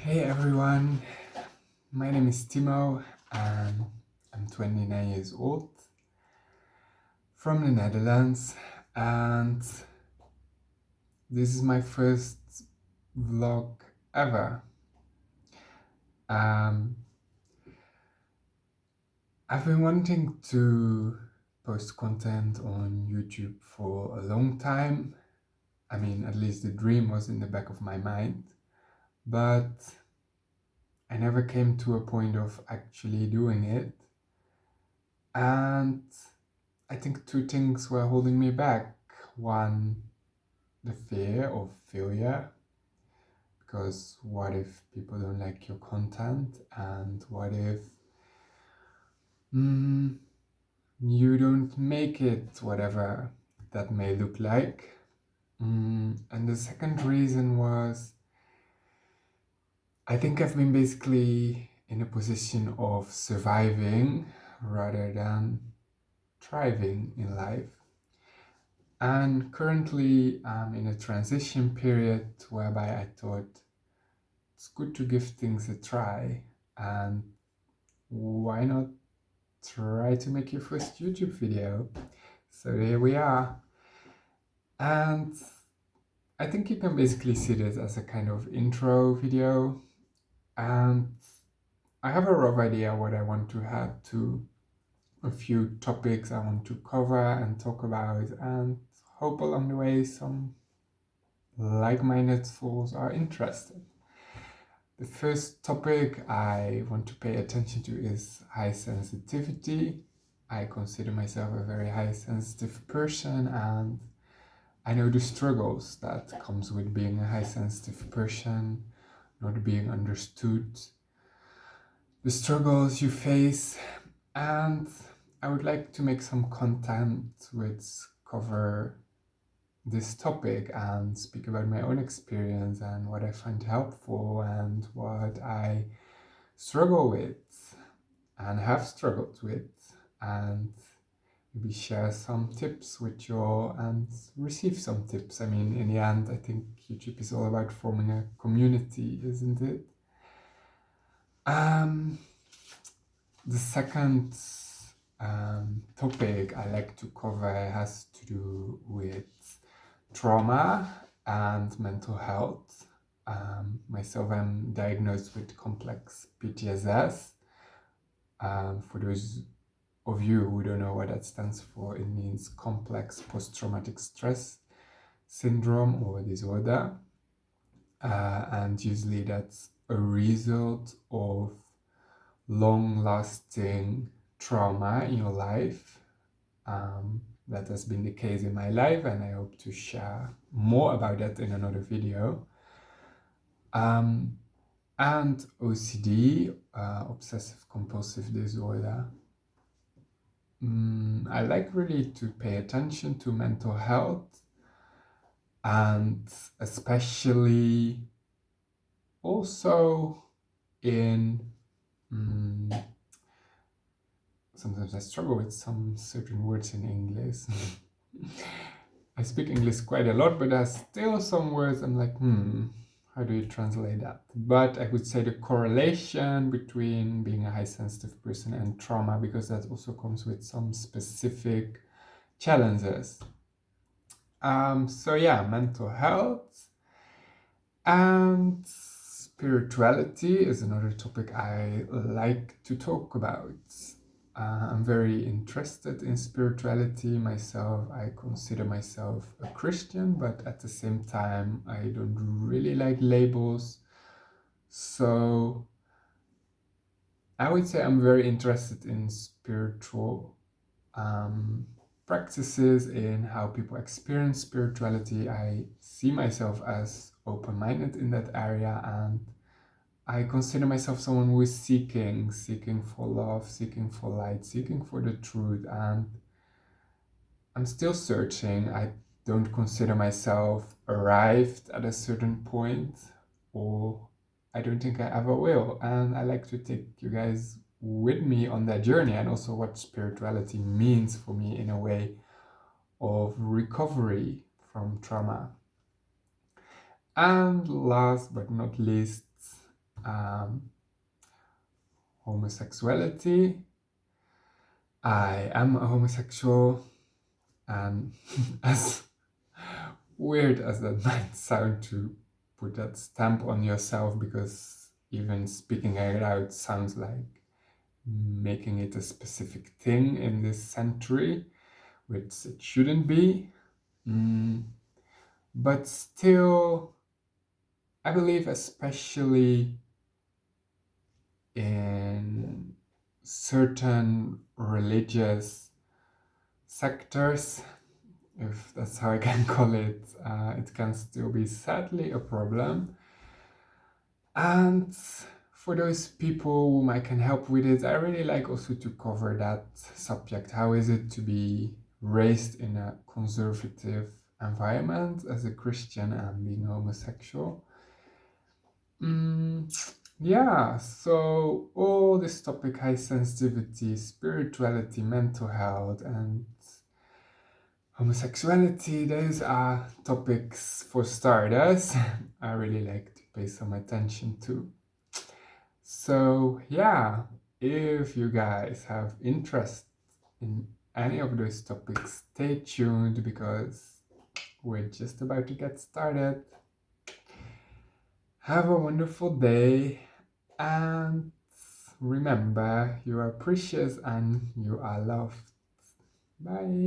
Hey everyone, my name is Timo and I'm 29 years old from the Netherlands, and this is my first vlog ever. Um, I've been wanting to post content on YouTube for a long time. I mean, at least the dream was in the back of my mind, but I never came to a point of actually doing it. And I think two things were holding me back. One, the fear of failure, because what if people don't like your content, and what if mm, you don't make it, whatever that may look like. And the second reason was I think I've been basically in a position of surviving rather than thriving in life. And currently, I'm in a transition period whereby I thought it's good to give things a try. And why not try to make your first YouTube video? So here we are. And I think you can basically see this as a kind of intro video. And I have a rough idea what I want to add to a few topics I want to cover and talk about, and hope along the way some like-minded souls are interested. The first topic I want to pay attention to is high sensitivity. I consider myself a very high sensitive person, and I know the struggles that comes with being a high sensitive person, not being understood, the struggles you face, and I would like to make some content which cover this topic and speak about my own experience and what I find helpful and what I struggle with and have struggled with, and maybe share some tips with you all and receive some tips. I mean, in the end, I think YouTube is all about forming a community, isn't it? The second topic I like to cover has to do with trauma and mental health. Myself, I'm diagnosed with complex PTSS. For those of you who don't know what that stands for, it means complex post-traumatic stress syndrome or disorder. And usually that's a result of long-lasting trauma in your life. That has been the case in my life, and I hope to share more about that in another video. And OCD, obsessive compulsive disorder. I like really to pay attention to mental health, and especially also in sometimes I struggle with some certain words in English. I speak English quite a lot, but there's still some words I'm like, how do you translate that? But I would say the correlation between being a high sensitive person and trauma, because that also comes with some specific challenges. So yeah, mental health and spirituality is another topic I like to talk about. I'm very interested in spirituality myself. I consider myself a Christian, but at the same time, I don't really like labels. So I would say I'm very interested in spiritual practices, in how people experience spirituality. I see myself as open-minded in that area, and I consider myself someone who is seeking for love, seeking for light, seeking for the truth, and I'm still searching. I don't consider myself arrived at a certain point, or I don't think I ever will. And I like to take you guys with me on that journey, and also what spirituality means for me in a way of recovery from trauma. And last but not least, um, homosexuality. I am a homosexual, and as weird as that might sound to put that stamp on yourself, because even speaking it out sounds like making it a specific thing in this century, which it shouldn't be. Mm, but still, I believe, especially in certain religious sectors, if that's how I can call it, it can still be sadly a problem. And for those people whom I can help with it, I really like also to cover that subject. How is it to be raised in a conservative environment as a Christian and being homosexual? Mm, yeah, so all this topic, high sensitivity, spirituality, mental health, and homosexuality, those are topics for starters I really like to pay some attention to. So, yeah, if you guys have interest in any of those topics, stay tuned because we're just about to get started. Have a wonderful day, and remember, you are precious and you are loved. Bye.